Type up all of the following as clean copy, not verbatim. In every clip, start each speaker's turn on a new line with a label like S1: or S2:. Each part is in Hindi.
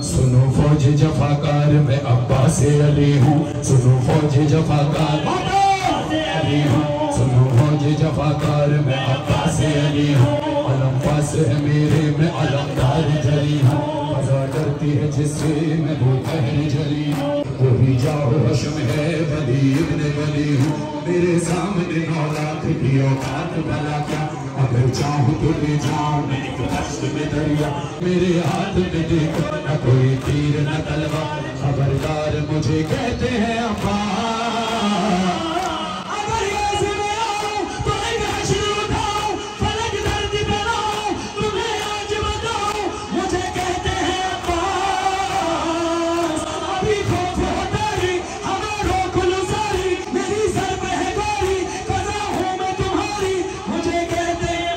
S1: सुनो फौज जफाकार मैं अब्बास अली हूँ, सुनो फौज जफाकार अली हूँ, सुनो फौज जफाकार मैं अब्बास अली हूँ। अलम पास है मेरे मैं अलमदार जली हूँ, फजा डरती है जिससे मैं वो कहर जली हूँ। वही जाओ हशम है वली इब्न वली हूँ, मेरे सामने 9 लाख की औकात भला क्या। अगर चाहूँ तो ले जाऊँ मैं एक दश्त में दरिया, मेरे हाथ में देखो न कोई तीर न तलवा। खबरदार मुझे कहते हैं अब्बा, अगर ऐसे में आऊँ तो एक हश्र उठाऊँ, फलक दर्द बनाऊँ, तुम्हें आज बताऊँ। मुझे कहते हैं अब्बा, अभी खौफ हो तारी हमें रोक लो सारी, मेरी सर पे है गोरी कज़ा हूँ मैं तुम्हारी। मुझे कहते हैं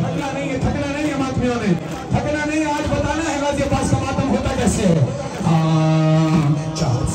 S1: थकना नहीं है मातमियों ने, थकना नहीं है। आज बताना है गाज़ी अब्बास का मातम होता कैसे है।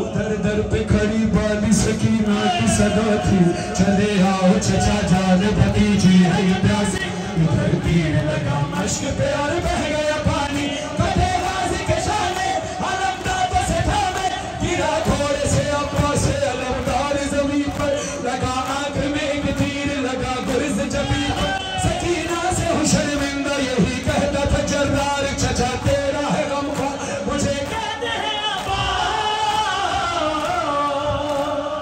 S1: उधर दर पे खड़ी बाली सकीना की सदा थी, चले आओ चचा जान भतीजी है ये प्यासी। इधर तीर लगा मश्क पे और बह गया पानी, फतेह गाजी के शाने अलमदार बस थामे, गिरा घोड़े से अब्बा से अलमदार जमीन पर, लगा आंख में एक तीर लगा गुर्ज जबी पर, सकीना से हो शर्मिंदा यही कहता था जर्रार चचा तेरा है गमखोर, मुझे कहते हैं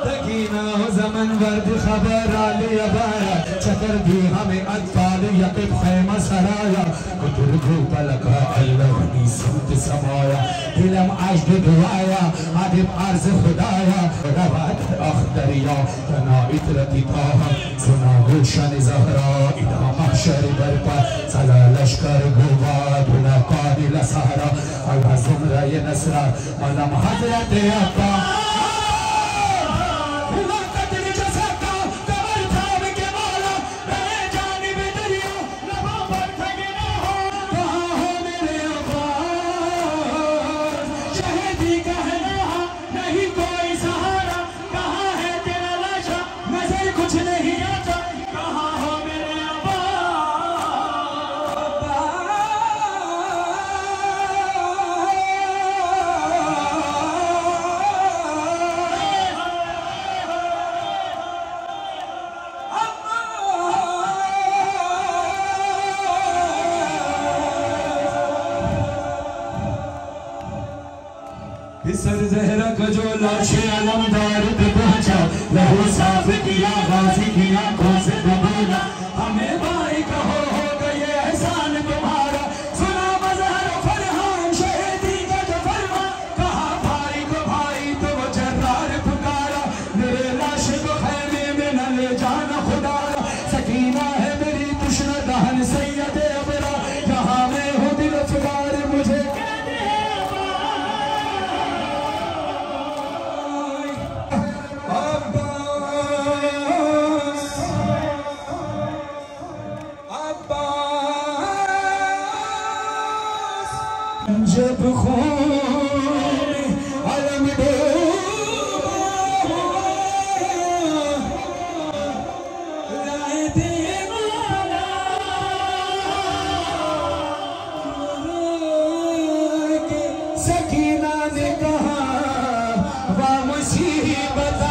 S1: सकीना हो ज़मन वर्द खबर आली अबाया, चकर भी हमें अतफाल यक़िब खैमा सराया, कुतुरगु पलका अल्लाह नी सुत समाया, दिलम अजद दुआया आदिब अर्ज खुदाया, रवात अख्तरिया तना इतरती ताहा, सुना गुलशन ज़हरा इदा महशर बरपा, सला लश्कर गुवा दुना कादिल सहरा, अल्लाह ज़ुमरा ये नसरा अलम हज़रत अब्बा। सर जहरा का जो लाशे अलमदार पे पहुंचा, लहू साफ किया गाजी की आंखों से बोला, हमें भाई कहो होगा ये एहसान तुम्हारा। सुना मज़हर फरहान शहीदी का जो फरमा, कहा भाई को भाई तो वो जर्रार पुकारा, मेरे लाश को खैमे में न ले जाना खुदारा। सकीना है मेरी तुश्ना दहन सैयद अबरा, यहाँ मैं हूँ दिल फुकार मुझे जब खून अलम डूबा लाए थे मौला, सकीना ने कहा वा मुसीबत